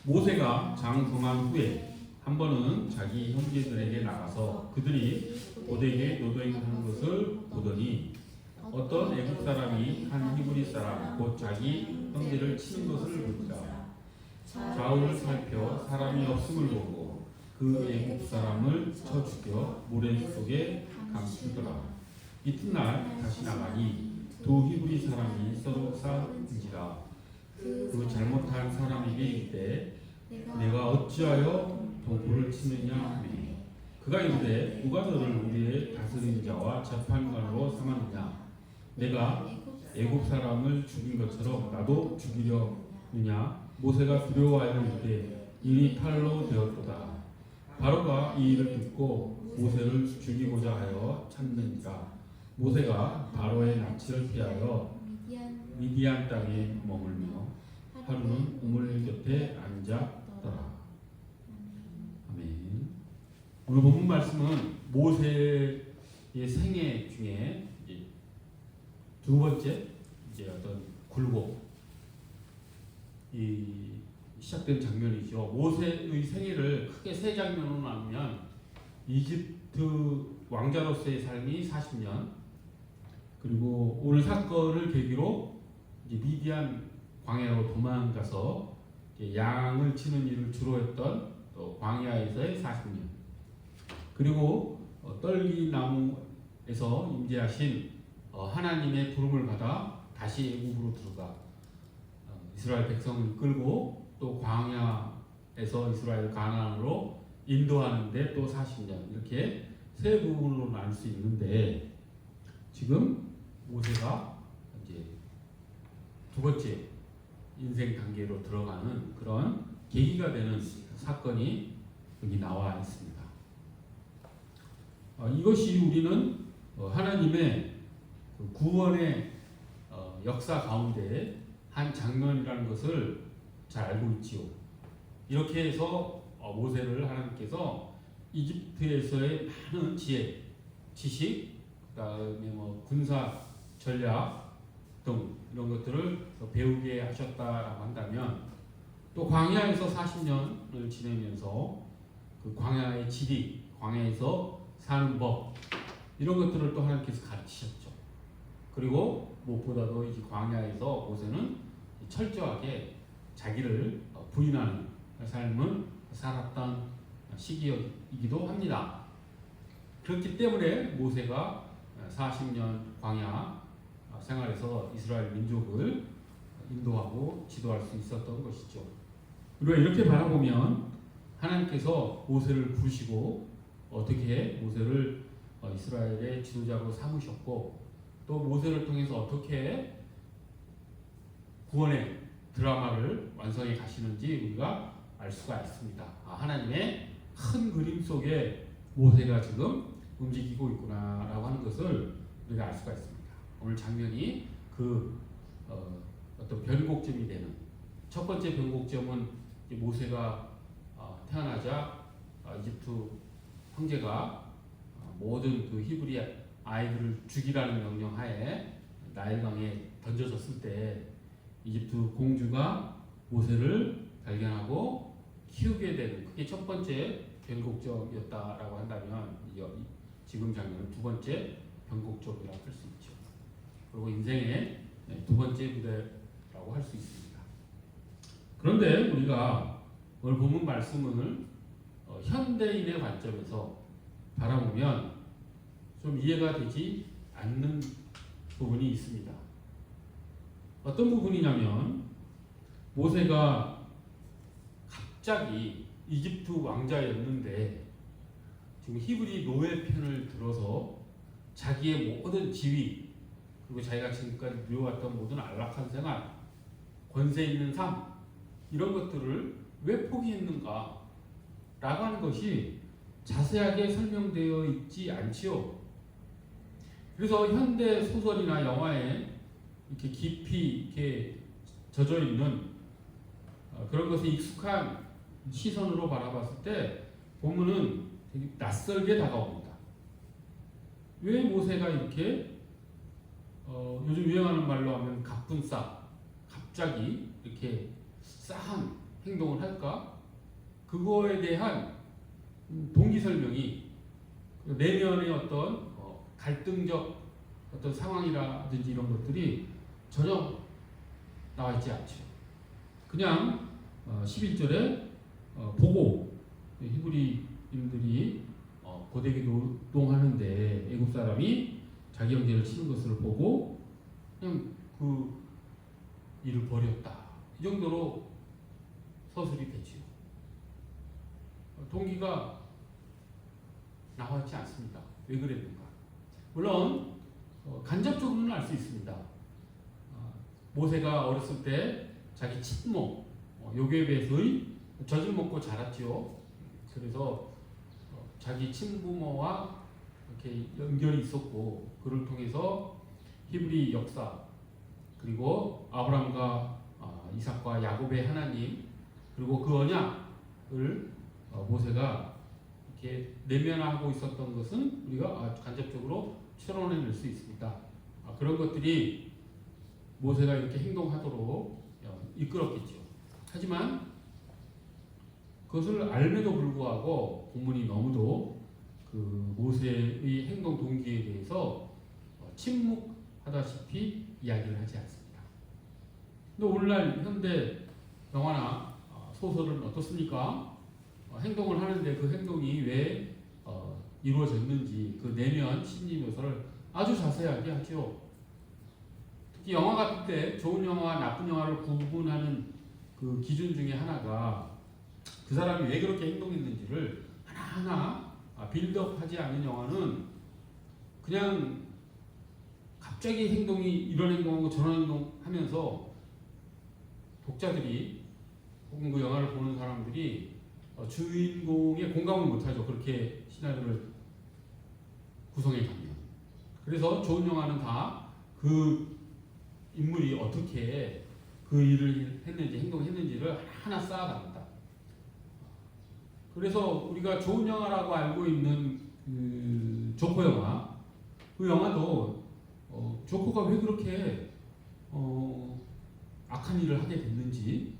모세가 장성한 후에 한 번은 자기 형제들에게 나가서 그들이 고되게 노동하는 것을 보더니 어떤 애국 사람이 한 히브리 사람 곧 자기 형제를 치는 것을 보니라. 좌우를 살펴 사람이 없음을 보고 그 애국 사람을 쳐 죽여 모래 속에 감추더라. 이튿날 다시 나가니 두 히브리 사람이 서로 싸운지라. 그 잘못한 사람에게 이르되 내가 어찌하여 도구를 치느냐 하매 그가 이르되 누가 너를 우리의 다스린 자와 재판관으로 삼았느냐. 내가 애국 사람을 죽인 것처럼 나도 죽이려느냐. 모세가 두려워하여 이르되 이미 팔로 되었도다. 바로가 이 일을 듣고 모세를 죽이고자 하여 찾는지라. 모세가 바로의 납치를 피하여 미디안 땅에 머물며 하루는 우물 곁에 앉았더라. 아멘. 오늘 본문 말씀은 모세의 생애 중에 두 번째 어떤 굴곡 시작된 장면이죠. 모세의 생애를 크게 세 장면으로 나누면 이집트 왕자로서의 삶이 40년, 그리고 오늘 사건을 계기로 미디안 광야로 도망가서 양을 치는 일을 주로 했던 광야에서의 40년, 그리고 떨기나무에서 임재하신 하나님의 부름을 받아 다시 애굽으로 들어가 이스라엘 백성을 끌고 또 광야에서 이스라엘 가나안으로 인도하는데 또 40년, 이렇게 세 부분으로 나눌 수 있는데 지금 모세가 이제 두 번째 인생 단계로 들어가는 그런 계기가 되는 사건이 여기 나와 있습니다. 이것이 우리는 하나님의 구원의 역사 가운데 한 장면이라는 것을 잘 알고 있지요. 이렇게 해서 모세를 하나님께서 이집트에서의 많은 지혜, 지식, 그다음에 군사 전략 등 이런 것들을 배우게 하셨다라고 한다면, 또 광야에서 40년을 지내면서 그 광야의 지리, 광야에서 사는 법, 이런 것들을 또 하나님께서 가르치셨죠. 그리고 무엇보다도 이 광야에서 모세는 철저하게 자기를 부인하는 삶을 살았던 시기이기도 합니다. 그렇기 때문에 모세가 40년 광야 생활에서 이스라엘 민족을 인도하고 지도할 수 있었던 것이죠. 우리가 이렇게 바라보면 하나님께서 모세를 부르시고 어떻게 모세를 이스라엘의 지도자로 삼으셨고, 또 모세를 통해서 어떻게 구원의 드라마를 완성해 가시는지 우리가 알 수가 있습니다. 하나님의 큰 그림 속에 모세가 지금 움직이고 있구나라고 하는 것을 우리가 알 수가 있습니다. 오늘 장면이 그 어떤 변곡점이 되는, 첫 번째 변곡점은 모세가 태어나자 이집트 황제가 모든 그 히브리 아이들을 죽이라는 명령 하에 나일강에 던져졌을 때 이집트 공주가 모세를 발견하고 키우게 되는, 그게 첫 번째 변곡점이었다라고 한다면 지금 장면은 두 번째 변곡점이라고 할 수 있죠. 그리고 인생의 두 번째 무대라고 할 수 있습니다. 그런데 우리가 오늘 본문 말씀을 현대인의 관점에서 바라보면 좀 이해가 되지 않는 부분이 있습니다. 어떤 부분이냐면, 모세가 갑자기 이집트 왕자였는데 지금 히브리 노예 편을 들어서 자기의 모든 지위, 그리고 자기가 지금까지 누려왔던 모든 안락한 생활, 권세 있는 삶, 이런 것들을 왜 포기했는가 라고 하는 것이 자세하게 설명되어 있지 않지요. 그래서 현대 소설이나 영화에 이렇게 깊이 이렇게 젖어 있는 그런 것에 익숙한 시선으로 바라봤을 때 보면은 되게 낯설게 다가옵니다. 왜 모세가 이렇게 요즘 유행하는 말로 하면 갑분싸, 갑자기 이렇게 싸한 행동을 할까? 그거에 대한 동기 설명이 내면의 어떤 갈등적 어떤 상황이라든지 이런 것들이 전혀 나와 있지 않죠. 그냥 11절에 보고 히브리인들이 고되게 노동하는데 애국 사람이 자기 형제를 치는 것을 보고 그냥 그 일을 버렸다. 이 정도로 서술이 되지요. 동기가 나와 있지 않습니다. 왜 그랬는가? 물론 간접적으로는 알 수 있습니다. 모세가 어렸을 때 자기 친모 요괴벳의 젖을 먹고 자랐지요. 그래서 자기 친부모와 이렇게 연결이 있었고 그를 통해서 히브리 역사 그리고 아브라함과 이삭과 야곱의 하나님 그리고 그 언약을 모세가 이렇게 내면화하고 있었던 것은 우리가 간접적으로 추론해낼 수 있습니다. 그런 것들이 모세가 이렇게 행동하도록 이끌었겠죠. 하지만 그것을 알면도 불구하고 본문이 너무도 그 모세의 행동 동기에 대해서 침묵하다시피 이야기를 하지 않습니다. 근데 오늘날 현대 영화나 소설은 어떻습니까? 행동을 하는데 그 행동이 왜 이루어졌는지 그 내면 심리 묘사를 아주 자세하게 하죠. 특히 영화 같을 때 좋은 영화와 나쁜 영화를 구분하는 그 기준 중에 하나가 그 사람이 왜 그렇게 행동했는지를 하나하나 빌드업하지 않은 영화는 그냥 갑자기 이런 행동하고 저런 행동하면서 독자들이 혹은 그 영화를 보는 사람들이 주인공에 공감을 못하죠. 그렇게 시나리오를 구성해 가면. 그래서 좋은 영화는 다 그 인물이 어떻게 그 일을 했는지 행동했는지를 하나 쌓아갑니다. 그래서 우리가 좋은 영화라고 알고 있는 그 조커 영화, 그 영화도 조커가 왜 그렇게 악한 일을 하게 됐는지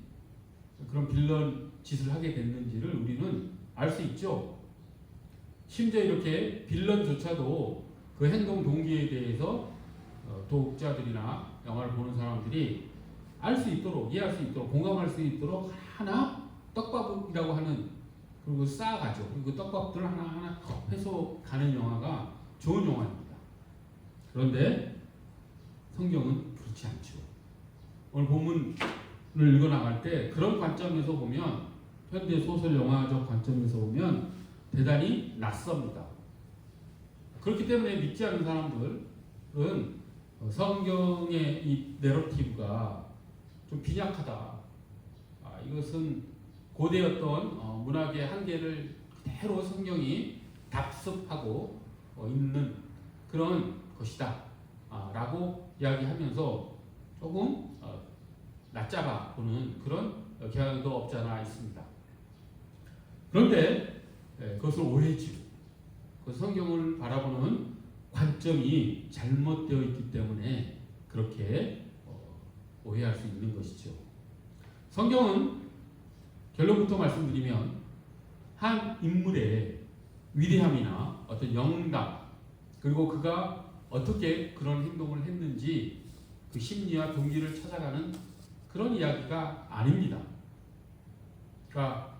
그런 빌런 짓을 하게 됐는지를 우리는 알 수 있죠. 심지어 이렇게 빌런조차도 그 행동 동기에 대해서 독자들이나 영화를 보는 사람들이 알 수 있도록 이해할 수 있도록 공감할 수 있도록 하나 떡밥이라고 하는 그리고 쌓아가죠. 그리고 그 떡밥들을 하나하나 해서 가는 영화가 좋은 영화입니다. 그런데 성경은 그렇지 않죠. 오늘 본문을 읽어 나갈 때 그런 관점에서 보면 현대 소설 영화적 관점에서 보면 대단히 낯섭니다. 그렇기 때문에 믿지 않는 사람들은 성경의 이 내러티브가 좀 빈약하다. 이것은 고대 어떤 문학의 한계를 그대로 성경이 답습하고 있는 그런 것이다. 라고 이야기하면서 조금 낮잡아 보는 그런 경향도 없지 않아 있습니다. 그런데 그것을 오해지고 그 성경을 바라보는 관점이 잘못되어 있기 때문에 그렇게 오해할 수 있는 것이죠. 성경은 결론부터 말씀드리면 한 인물의 위대함이나 어떤 영감 그리고 그가 어떻게 그런 행동을 했는지 그 심리와 동기를 찾아가는 그런 이야기가 아닙니다. 그러니까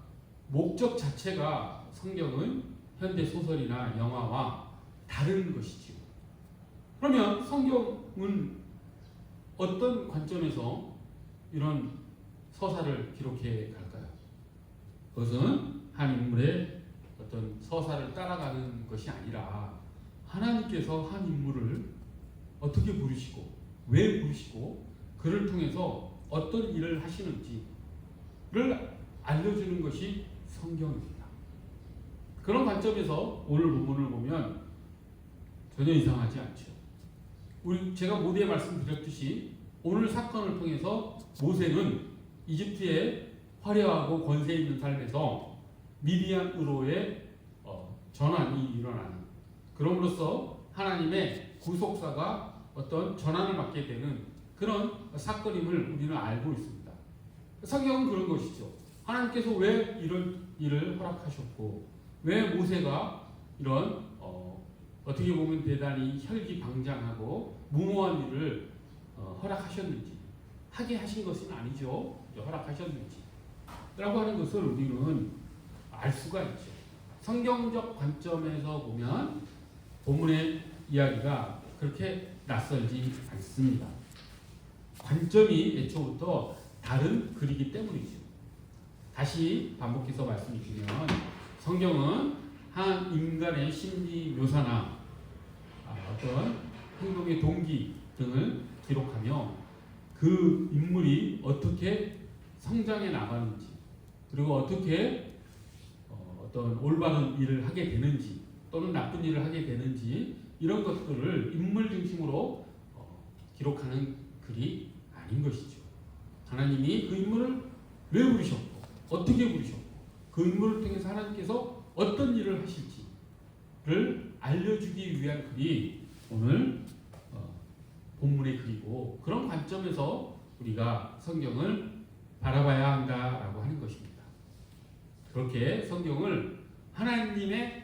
목적 자체가 성경은 현대 소설이나 영화와 다른 것이지요. 그러면 성경은 어떤 관점에서 이런 서사를 기록해 갈까요? 그것은 한 인물의 어떤 서사를 따라가는 것이 아니라 하나님께서 한 인물을 어떻게 부르시고 왜 부르시고 그를 통해서 어떤 일을 하시는지를 알려주는 것이 성경입니다. 그런 관점에서 오늘 본문을 보면 전혀 이상하지 않죠. 제가 모두에 말씀드렸듯이 오늘 사건을 통해서 모세는 이집트의 화려하고 권세 있는 삶에서 미디안으로의 전환이 일어나는 그럼으로써 하나님의 구속사가 어떤 전환을 맞게 되는 그런 사건임을 우리는 알고 있습니다. 성경은 그런 것이죠. 하나님께서 왜 이런 일을 허락하셨고 왜 모세가 이런 어떻게 보면 대단히 혈기방장하고 무모한 일을 허락하셨는지 하게 하신 것은 아니죠. 허락하셨는지 라고 하는 것을 우리는 알 수가 있죠. 성경적 관점에서 보면 본문의 이야기가 그렇게 낯설지 않습니다. 관점이 애초부터 다른 글이기 때문이죠. 다시 반복해서 말씀드리면 성경은 한 인간의 심리 묘사나 어떤 행동의 동기 등을 기록하며 그 인물이 어떻게 성장해 나가는지 그리고 어떻게 어떤 올바른 일을 하게 되는지 또는 나쁜 일을 하게 되는지 이런 것들을 인물 중심으로 기록하는 글이 아닌 것이죠. 하나님이 그 인물을 왜 부르셨고 어떻게 부르셨고 그 인물을 통해서 하나님께서 어떤 일을 하실지를 알려주기 위한 글이 오늘 본문의 글이고 그런 관점에서 우리가 성경을 바라봐야 한다라고 하는 것입니다. 그렇게 성경을 하나님의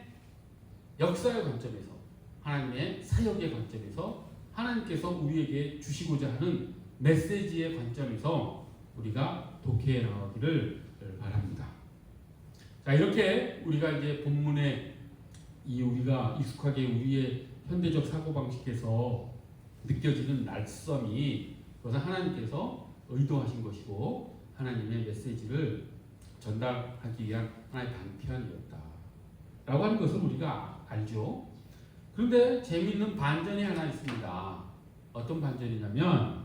역사의 관점에서 하나님의 사역의 관점에서 하나님께서 우리에게 주시고자 하는 메시지의 관점에서 우리가 독해해 나가기를 바랍니다. 자, 이렇게 우리가 이제 본문에 우리가 익숙하게 우리의 현대적 사고방식에서 느껴지는 날쌔함이 그것은 하나님께서 의도하신 것이고 하나님의 메시지를 전달하기 위한 하나의 방편이었다 라고 하는 것을 우리가 알죠. 그런데 재미있는 반전이 하나 있습니다. 어떤 반전이냐면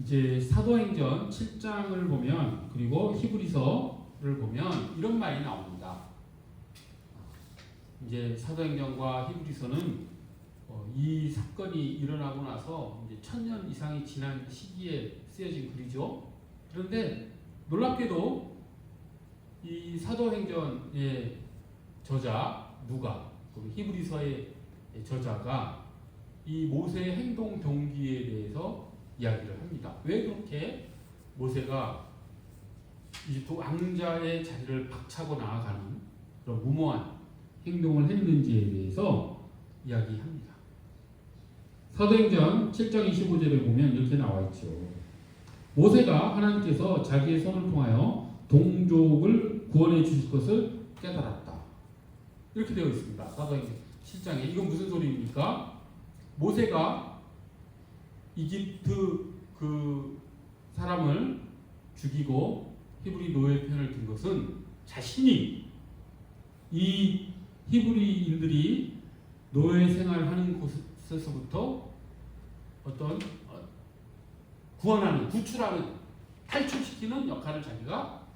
이제 사도행전 7장을 보면 그리고 히브리서를 보면 이런 말이 나옵니다. 이제 사도행전과 히브리서는 이 사건이 일어나고 나서 이제 1000년 이상이 지난 시기에 쓰여진 글이죠. 그런데 놀랍게도 이 사도행전의 저자 누가 그리고 히브리서의 저자가 이 모세의 행동 동기에 대해서 이야기를 합니다. 왜 그렇게 모세가 이집트 왕자의 자리를 박차고 나아가는 그런 무모한 행동을 했는지에 대해서 이야기합니다. 사도행전 7장 25절에 보면 이렇게 나와 있죠. 모세가 하나님께서 자기의 손을 통하여 동족을 구원해 주실 것을 깨달았다. 이렇게 되어 있습니다. 사도행전 7장에. 이건 무슨 소리입니까? 모세가 이집트 그 사람을 죽이고 히브리 노예 편을 든 것은 자신이 이 히브리인들이 노예 생활하는 곳에서부터 어떤 구원하는, 구출하는, 탈출시키는 역할을 자기가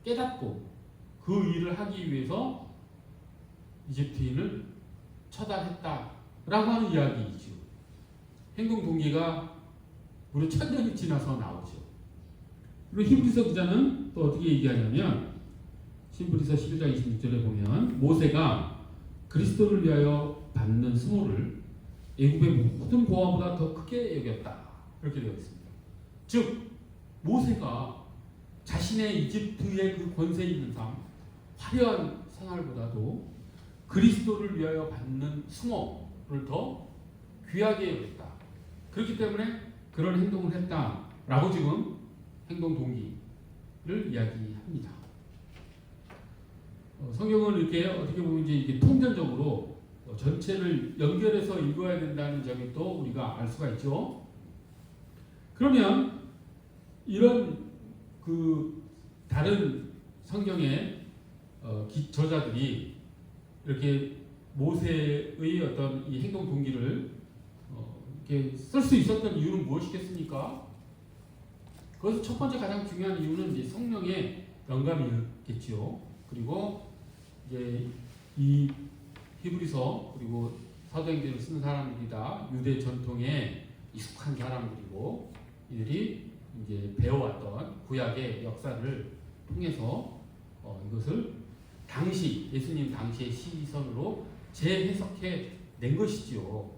깨닫고 그 일을 하기 위해서 이집트인을 처단했다라고 하는 이야기이죠. 행동 동기가 무려 1000년이 지나서 나오죠. 그리고 히브리서 기자는 또 어떻게 얘기하냐면 히브리서 11장 26절에 보면 모세가 그리스도를 위하여 받는 수모를 애굽의 모든 보화보다 더 크게 여겼다. 이렇게 되어 있습니다. 즉 모세가 자신의 이집트의 그 권세 있는 삶, 화려한 생활보다도 그리스도를 위하여 받는 수모를 더 귀하게 여겼다. 그렇기 때문에 그런 행동을 했다라고 지금 행동 동기를 이야기합니다. 성경은 이렇게 어떻게 보면 이제 이게 통전적으로 전체를 연결해서 읽어야 된다는 점이 또 우리가 알 수가 있죠. 그러면 이런 그 다른 성경의 저자들이 이렇게 모세의 어떤 이 행동 동기를 이렇게 쓸 수 있었던 이유는 무엇이겠습니까? 그것은 첫 번째 가장 중요한 이유는 이제 성령의 영감이겠지요. 그리고 이제 이 히브리서 그리고 사도행전을 쓰는 사람들이 다 유대 전통에 익숙한 사람들이고 이들이 이제 배워왔던 구약의 역사를 통해서 이것을 당시 예수님 당시의 시선으로 재해석해 낸 것이지요.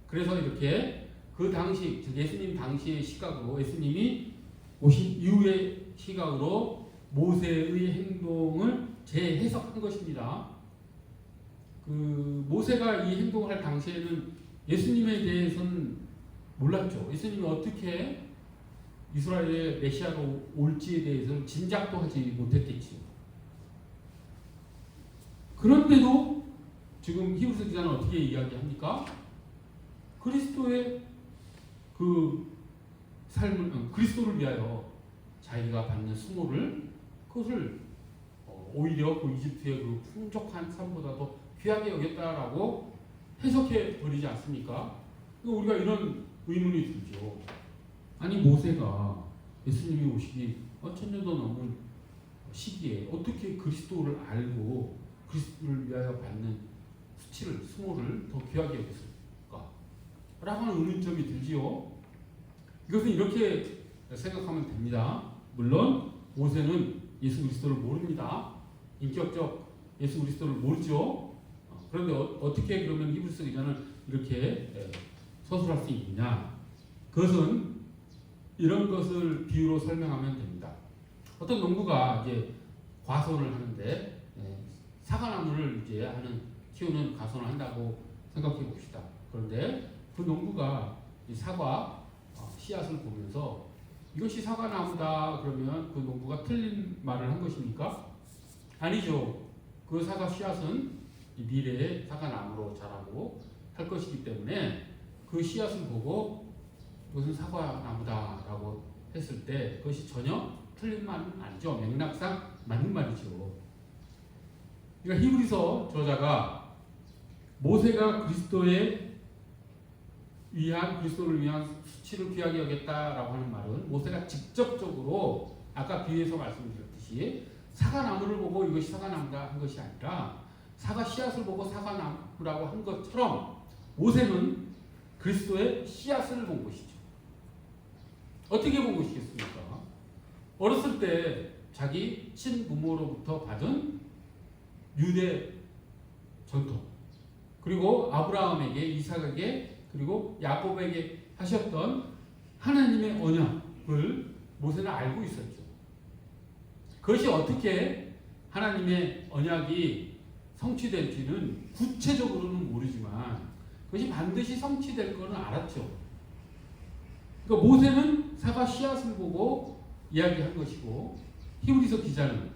그래서 이렇게 그 당시 즉 예수님 당시의 시각으로 예수님이 오신 이후의 시각으로 모세의 행동을 재해석한 것입니다. 모세가 이 행동을 할 당시에는 예수님에 대해서는 몰랐죠. 예수님이 어떻게 이스라엘의 메시아가 올지에 대해서는 짐작도 하지 못했겠지요. 그런데도 지금 히브리서 기자는 어떻게 이야기합니까? 그리스도의 그 삶을, 그리스도를 위하여 자기가 받는 수모를, 그것을 오히려 그 이집트의 그 풍족한 삶보다도 귀하게 여겼다라고 해석해 버리지 않습니까? 우리가 이런 의문이 들죠. 아니, 모세가 예수님이 오시기 천년도 넘은 시기에 어떻게 그리스도를 알고 그리스도를 위하여 받는 수치를, 수모를 더 귀하게 여겼을까? 라고 하는 의문점이 들지요. 이것은 이렇게 생각하면 됩니다. 물론 모세는 예수 그리스도를 모릅니다. 인격적 예수 그리스도를 모르죠. 그런데 어떻게 그러면 히브리서 기자는 이렇게 서술할 수 있느냐? 그것은 이런 것을 비유로 설명하면 됩니다. 어떤 농부가 이제 과소를 하는데 사과나무를 이제 키우는 과소를 한다고 생각해 봅시다. 그런데 그 농부가 이 사과 씨앗을 보면서 이것이 사과나무다 그러면 그 농부가 틀린 말을 한 것입니까? 아니죠. 그 사과 씨앗은 미래의 사과나무로 자라고 할 것이기 때문에 그 씨앗을 보고 이것은 사과나무다라고 했을 때 그것이 전혀 틀린 말은 아니죠. 맥락상 맞는 말이죠. 그러니까 히브리서 저자가 모세가 그리스도를 위한 수치를 귀하게 여겼다라고 하는 말은 모세가 직접적으로 아까 비유에서 말씀드렸듯이 사과나무를 보고 이것이 사과나무다 한 것이 아니라 사과 씨앗을 보고 사과나무라고 한 것처럼 모세는 그리스도의 씨앗을 본 것이죠. 어떻게 본 것이겠습니까? 어렸을 때 자기 친부모로부터 받은 유대 전통, 그리고 아브라함에게, 이삭에게, 그리고 야곱에게 하셨던 하나님의 언약을 모세는 알고 있었죠. 그것이 어떻게 하나님의 언약이 성취될지는 구체적으로는 모르지만 그것이 반드시 성취될 것은 알았죠. 그러니까 모세는 사과 씨앗을 보고 이야기한 것이고 히브리서 기자는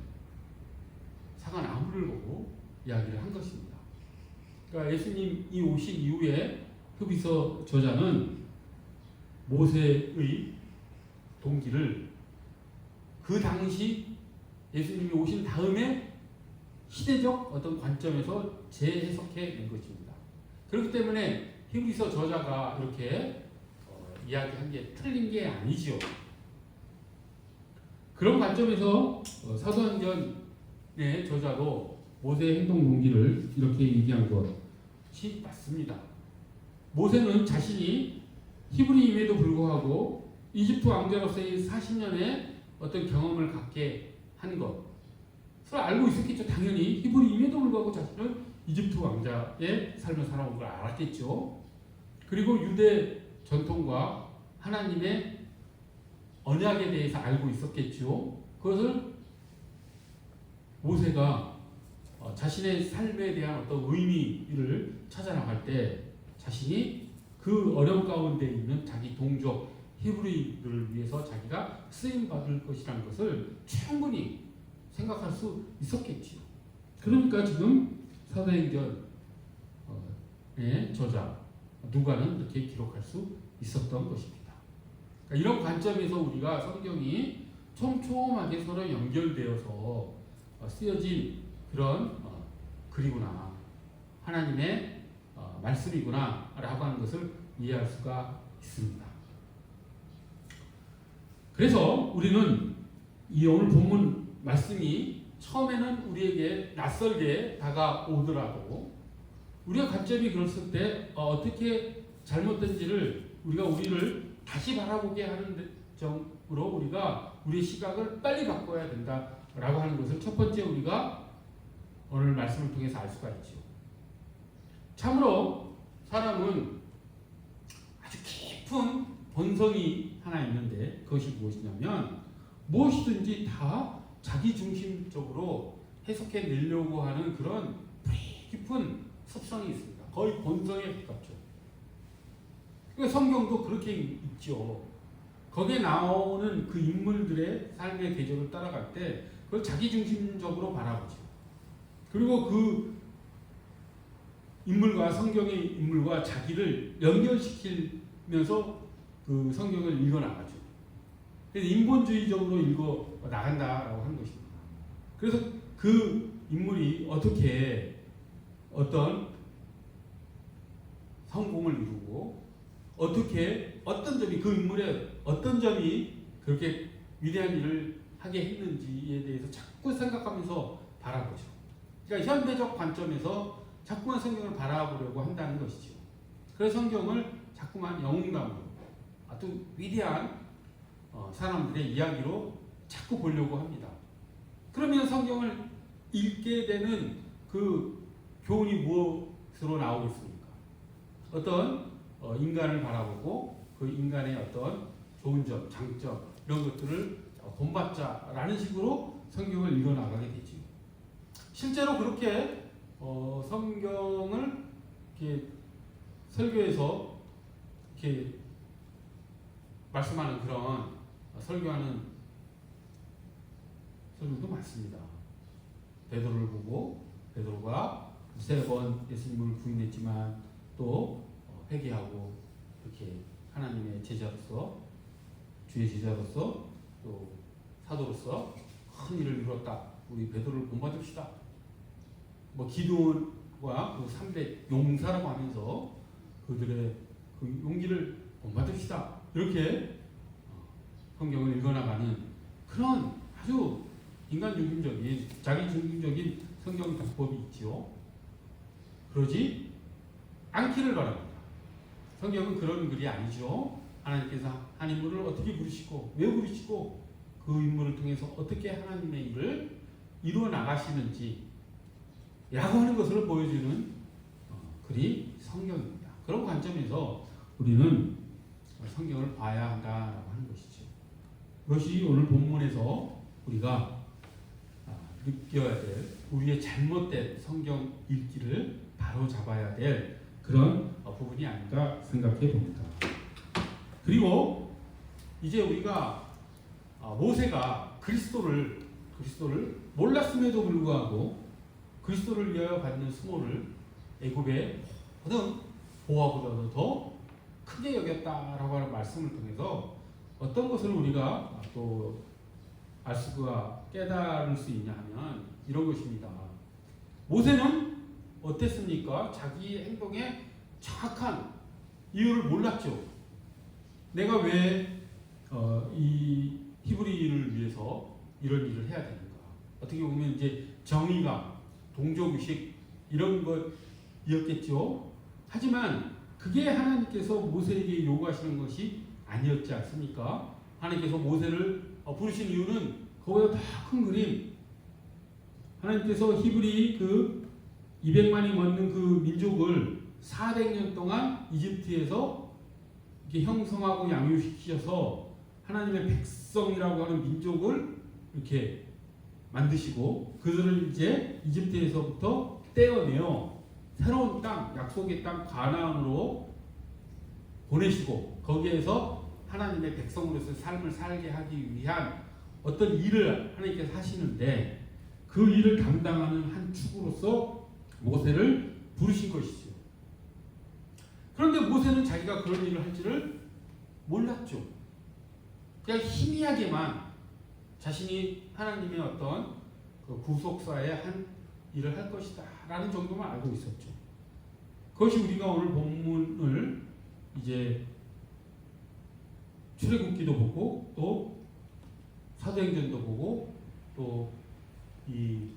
사과 나무를 보고 이야기를 한 것입니다. 그러니까 예수님이 오신 이후에 히브리서 저자는 모세의 동기를 그 당시 예수님이 오신 다음에 시대적 어떤 관점에서 재해석해 낸 것입니다. 그렇기 때문에 히브리서 저자가 이렇게 이야기한 게 틀린 게 아니지요. 그런 관점에서 사도행전의 저자도 모세의 행동 동기를 이렇게 얘기한 것이 맞습니다. 모세는 자신이 히브리임에도 불구하고 이집트 왕자로서의 40년의 어떤 경험을 갖게 한 것을 알고 있었겠죠. 당연히 히브리임에도 불구하고 자신은 이집트 왕자의 삶을 살아온 걸 알았겠죠. 그리고 유대 전통과 하나님의 언약에 대해서 알고 있었겠죠. 그것을 모세가 자신의 삶에 대한 어떤 의미를 찾아나갈 때 자신이 그 어려움 가운데 있는 자기 동족 히브리들을 위해서 자기가 쓰임받을 것이라는 것을 충분히 생각할 수 있었겠지요. 그러니까 지금 사도행전의 저자 누가는 이렇게 기록할 수 있었던 것입니다. 그러니까 이런 관점에서 우리가 성경이 촘촘하게 서로 연결되어서 쓰여진 그런 글이구나, 하나님의 말씀이구나 라고 하는 것을 이해할 수가 있습니다. 그래서 우리는 이 오늘 본문 말씀이 처음에는 우리에게 낯설게 다가오더라도 우리가 관점이 그랬을 때 어떻게 잘못된지를 우리를 다시 바라보게 하는 점으로 우리가 우리의 시각을 빨리 바꿔야 된다라고 하는 것을 첫 번째 우리가 오늘 말씀을 통해서 알 수가 있죠. 참으로 사람은 아주 깊은 본성이 하나 있는데 그것이 무엇이냐면 무엇이든지 다 자기 중심적으로 해석해 내려고 하는 그런 깊은 습성이 있습니다. 거의 본성에 가깝죠. 그러니까 성경도 그렇게 있죠. 거기에 나오는 그 인물들의 삶의 대조를 따라갈 때 그걸 자기 중심적으로 바라보죠. 그리고 그 인물과 성경의 인물과 자기를 연결시키면서 그 성경을 읽어나가죠. 그래서 인본주의적으로 읽어 나간다라고 하는 것입니다. 그래서 그 인물이 어떻게 어떤 성공을 이루고 어떻게 어떤 점이 그 인물의 어떤 점이 그렇게 위대한 일을 하게 했는지에 대해서 자꾸 생각하면서 바라보죠. 그러니까 현대적 관점에서 자꾸만 성경을 바라보려고 한다는 것이죠. 그래서 성경을 자꾸만 영웅담으로 아주 위대한 사람들의 이야기로 자꾸 보려고 합니다. 그러면 성경을 읽게 되는 그 교훈이 무엇으로 나오겠습니까? 어떤 인간을 바라보고 그 인간의 어떤 좋은 점, 장점 이런 것들을 본받자라는 식으로 성경을 읽어나가게 되죠. 실제로 그렇게 성경을 이렇게 설교에서 이렇게 말씀하는 그런 설교하는 설교도 많습니다. 베드로를 보고 베드로가 3번 예수님을 부인했지만 또 회개하고 이렇게 하나님의 제자로서 주의 제자로서 또 사도로서 큰 일을 이뤘다. 우리 베드로를 본받읍시다. 뭐 기도와 그 300 용사라고 하면서 그들의 그 용기를 본받읍시다. 이렇게 성경을 읽어나가는 그런 아주 인간 중심적인 자기 중심적인 성경 기법이 있지요. 그러지 않기를 바랍니다. 성경은 그런 글이 아니죠. 하나님께서 한 인물을 어떻게 부르시고 왜 부르시고 그 인물을 통해서 어떻게 하나님의 일을 이루어 나가시는지 라고 하는 것을 보여주는 글이 성경입니다. 그런 관점에서 우리는 성경을 봐야 한다라고 하는 것이죠. 그것이 오늘 본문에서 우리가 느껴야 될 우리의 잘못된 성경 읽기를 바로 잡아야 될 그런 부분이 아닌가 생각해 봅니다. 그리고 이제 우리가 모세가 그리스도를 몰랐음에도 불구하고 그리스도를 위하여 받는 수모를 애굽의 모든 보화보다도 더 크게 여겼다라고 하는 말씀을 통해서 어떤 것을 우리가 또 알 수가 깨달을 수 있냐 하면 이런 것입니다. 모세는 어땠습니까? 자기 행동의 정확한 이유를 몰랐죠. 내가 왜 이 히브리인을 위해서 이런 일을 해야 되는가? 어떻게 보면 이제 정의감, 동족의식 이런 것이었겠죠. 하지만 그게 하나님께서 모세에게 요구하시는 것이 아니었지 않습니까? 하나님께서 모세를 부르신 이유는 그보다 더 큰 그림. 하나님께서 히브리 그 200만이 넘는 그 민족을 400년 동안 이집트에서 이렇게 형성하고 양육시키셔서 하나님의 백성이라고 하는 민족을 이렇게 만드시고 그들을 이제 이집트에서부터 떼어내어 새로운 땅, 약속의 땅 가나안으로 보내시고 거기에서 하나님의 백성으로서 삶을 살게 하기 위한 어떤 일을 하나님께서 하시는데 그 일을 담당하는 한 축으로서 모세를 부르신 것이죠. 그런데 모세는 자기가 그런 일을 할지를 몰랐죠. 그냥 희미하게만 자신이 하나님의 어떤 그 구속사의 한 일을 할 것이다 라는 정도만 알고 있었죠. 그것이 우리가 오늘 본문을 이제 출애굽기도 보고 또 사도행전도 보고 또 이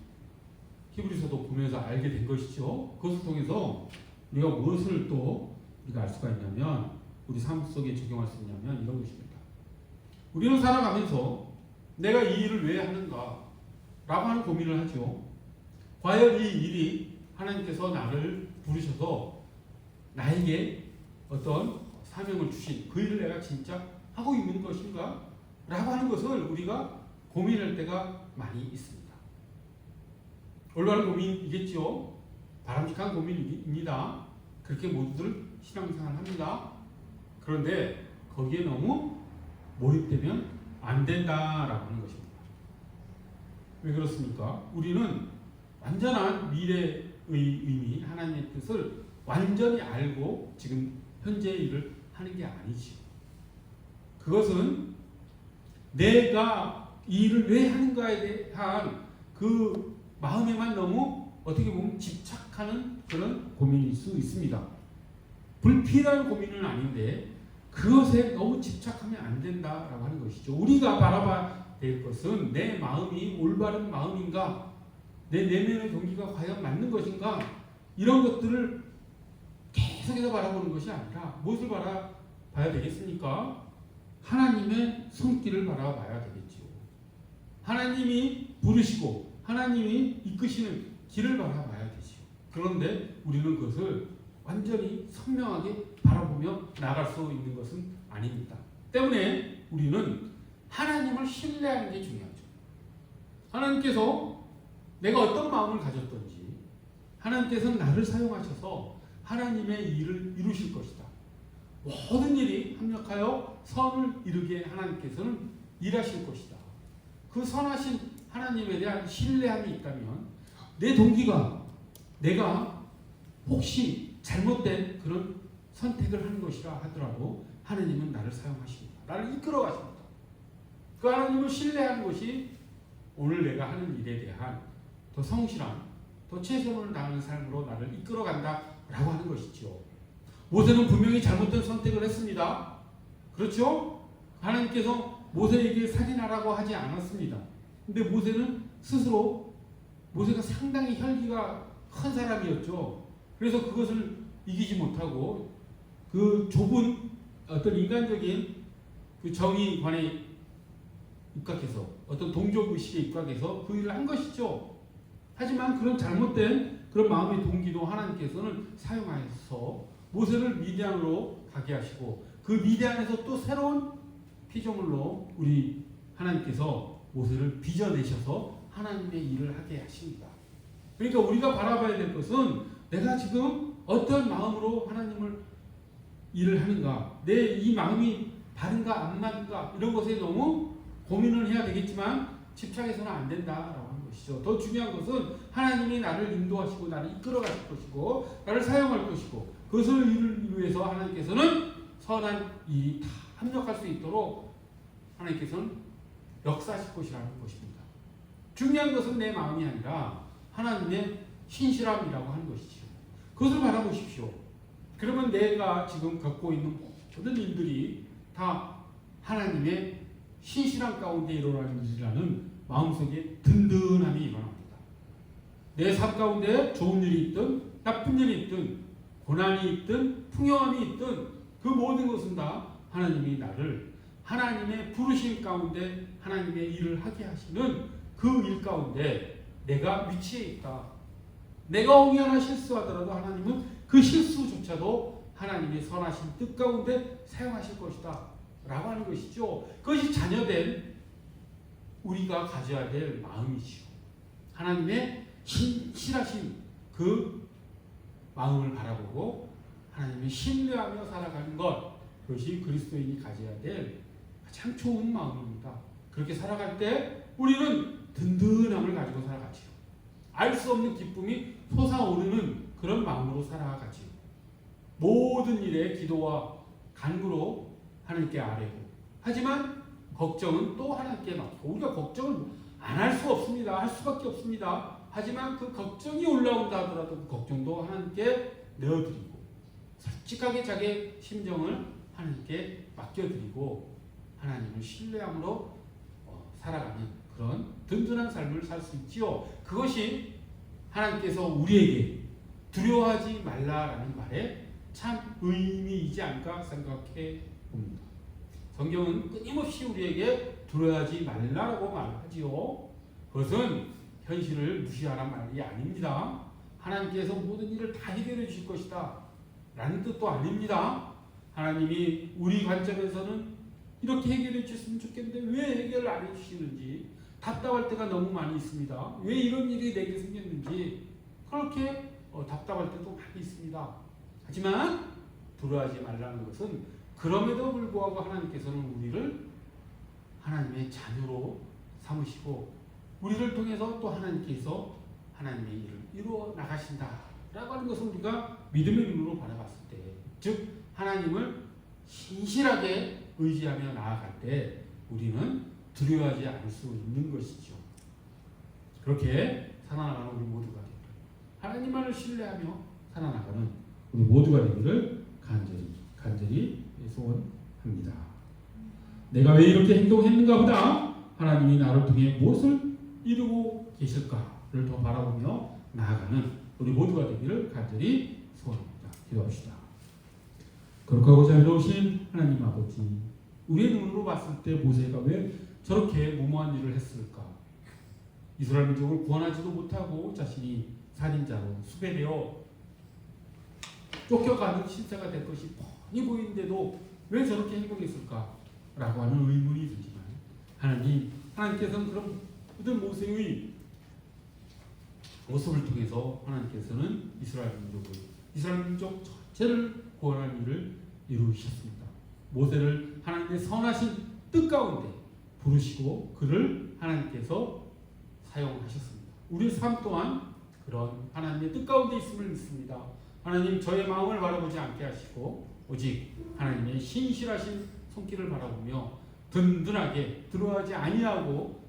히브리서도 보면서 알게 된 것이죠. 그것을 통해서 우리가 무엇을 또 우리가 알 수가 있냐면 우리 삶 속에 적용할 수 있냐면 이런 것입니다. 우리는 살아가면서 내가 이 일을 왜 하는가 라고 하는 고민을 하죠. 과연 이 일이 하나님께서 나를 부르셔서 나에게 어떤 사명을 주신 그 일을 내가 진짜 하고 있는 것인가 라고 하는 것을 우리가 고민할 때가 많이 있습니다. 올바른 고민이겠죠. 바람직한 고민입니다. 그렇게 모두들 신앙생활을 합니다. 그런데 거기에 너무 몰입되면 안 된다라고 하는 것입니다. 왜 그렇습니까? 우리는 완전한 미래의 의미, 하나님의 뜻을 완전히 알고 지금 현재의 일을 하는 게 아니지요. 그것은 내가 이 일을 왜 하는가에 대한 그 마음에만 너무 어떻게 보면 집착하는 그런 고민일 수 있습니다. 불필요한 고민은 아닌데 그것에 너무 집착하면 안 된다라고 하는 것이죠. 우리가 바라봐야 될 것은 내 마음이 올바른 마음인가, 내 내면의 동기가 과연 맞는 것인가, 이런 것들을 계속해서 바라보는 것이 아니라 무엇을 바라봐야 되겠습니까? 하나님의 손길을 바라봐야 되겠지요. 하나님이 부르시고 하나님이 이끄시는 길을 바라봐야 되지요. 그런데 우리는 그것을 완전히 선명하게 바라보며 나갈 수 있는 것은 아닙니다. 때문에 우리는 하나님을 신뢰하는 게 중요하죠. 하나님께서 내가 어떤 마음을 가졌던지 하나님께서는 나를 사용하셔서 하나님의 일을 이루실 것이다. 모든 일이 합력하여 선을 이루게 하나님께서는 일하실 것이다. 그 선하신 하나님에 대한 신뢰함이 있다면 내 동기가 내가 혹시 잘못된 그런 선택을 하는 것이라 하더라도 하나님은 나를 사용하십니다. 나를 이끌어 가십니다. 그 하나님을 신뢰하는 것이 오늘 내가 하는 일에 대한 더 성실한, 더 최선을 다하는 삶으로 나를 이끌어 간다라고 하는 것이죠. 모세는 분명히 잘못된 선택을 했습니다. 그렇죠? 하나님께서 모세에게 살인하라고 하지 않았습니다. 근데 모세는 스스로 모세가 상당히 혈기가 큰 사람이었죠. 그래서 그것을 이기지 못하고 그 좁은 어떤 인간적인 그 정의관에 입각해서 어떤 동족 의식에 입각해서 그 일을 한 것이죠. 하지만 그런 잘못된 그런 마음의 동기도 하나님께서는 사용하여서 모세를 미디안으로 가게 하시고 그 미디안에서 또 새로운 피조물로 우리 하나님께서 모세를 빚어내셔서 하나님의 일을 하게 하십니다. 그러니까 우리가 바라봐야 될 것은 내가 지금 어떤 마음으로 하나님을 일을 하는가, 내 이 마음이 바른가 안 맞는가 이런 것에 너무 고민을 해야 되겠지만 집착해서는 안 된다라고 하는 것이죠. 더 중요한 것은 하나님이 나를 인도하시고 나를 이끌어 가실 것이고 나를 사용할 것이고 그것을 이루기 위해서 하나님께서는 선한 일이 다 합력할 수 있도록 하나님께서는 역사하실 것이라는 것입니다. 중요한 것은 내 마음이 아니라 하나님의 신실함이라고 하는 것이죠. 그것을 바라보십시오. 그러면 내가 지금 갖고 있는 모든 일들이 다 하나님의 신실함 가운데 일어나는 일이라는 마음속에 든든함이 일어납니다. 내 삶 가운데 좋은 일이 있든 나쁜 일이 있든 고난이 있든 풍요함이 있든 그 모든 것은 다 하나님이 나를 하나님의 부르심 가운데 하나님의 일을 하게 하시는 그 일 가운데 내가 위치해 있다. 내가 옹연한 실수하더라도 하나님은 그 실수조차도 하나님의 선하신 뜻 가운데 사용하실 것이다 라고 하는 것이죠. 그것이 자녀된 우리가 가져야 될 마음이지요. 하나님의 신실하신 그 마음을 바라보고 하나님을 신뢰하며 살아가는 것, 그것이 그리스도인이 가져야 될 가장 좋은 마음입니다. 그렇게 살아갈 때 우리는 든든함을 가지고 살아가지요. 알 수 없는 기쁨이 솟아오르는 그런 마음으로 살아가지요. 모든 일에 기도와 간구로 하나님께 아뢰고, 하지만 걱정은 또 하나님께 맡고, 우리가 걱정을 안 할 수 없습니다. 할 수밖에 없습니다. 하지만 그 걱정이 올라온다 하더라도 그 걱정도 하나님께 내어드리고 솔직하게 자기의 심정을 하나님께 맡겨드리고 하나님을 신뢰함으로 살아가는 그런 든든한 삶을 살 수 있지요. 그것이 하나님께서 우리에게 두려워하지 말라라는 말에 참 의미이지 않을까 생각해 봅니다. 성경은 끊임없이 우리에게 두려워하지 말라라고 말하지요. 그것은 현실을 무시하란 말이 아닙니다. 하나님께서 모든 일을 다 해결해 주실 것이다 라는 뜻도 아닙니다. 하나님이 우리 관점에서는 이렇게 해결해 주셨으면 좋겠는데 왜 해결을 안 해주시는지, 답답할 때가 너무 많이 있습니다. 왜 이런 일이 내게 생겼는지 그렇게 답답할 때도 많이 있습니다. 하지만 두려워하지 말라는 것은 그럼에도 불구하고 하나님께서는 우리를 하나님의 자녀로 삼으시고 우리를 통해서 또 하나님께서 하나님의 일을 이루어 나가신다라고 하는 것을 우리가 믿음의 눈으로 바라봤을 때, 즉 하나님을 신실하게 의지하며 나아갈 때 우리는 두려워하지 않을 수 있는 것이죠. 그렇게 살아나가는 우리 모두가 되기를, 하나님만을 신뢰하며 살아나가는 우리 모두가 되기를 간절히 소원합니다. 내가 왜 이렇게 행동했는가 보다 하나님이 나를 통해 무엇을 이루고 계실까를 더 바라보며 나아가는 우리 모두가 되기를 간절히 소원합니다. 기도합시다. 거룩하고 자비로우신 하나님 아버지, 우리의 눈으로 봤을 때 모세가 왜 저렇게 무모한 일을 했을까? 이스라엘 민족을 구원하지도 못하고 자신이 살인자로 수배되어 쫓겨가는 실체가 될 것이 뻔히 보이는데도 왜 저렇게 행동했을까? 라고 하는 의문이 들지만 하나님께서는 그런 모든 모세의 모습을 통해서 하나님께서는 이스라엘 민족 전체를 구원하는 일을 이루셨습니다. 모세를 하나님의 선하신 뜻 가운데 부르시고 그를 하나님께서 사용하셨습니다. 우리 삶 또한 그런 하나님의 뜻 가운데 있음을 믿습니다. 하나님, 저의 마음을 바라보지 않게 하시고 오직 하나님의 신실하신 손길을 바라보며 든든하게 두려워하지 아니하고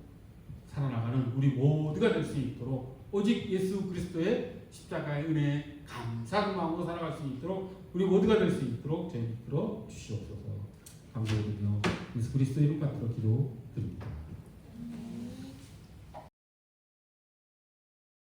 살아나가는 우리 모두가 될 수 있도록, 오직 예수 그리스도의 십자가의 은혜에 감사하는 마음으로 살아갈 수 있도록 우리 모두가 될 수 있도록 저희 이끌어 주시옵소서. 감사드리며 예수 그리스도의 이름 받들어 기도드립니다.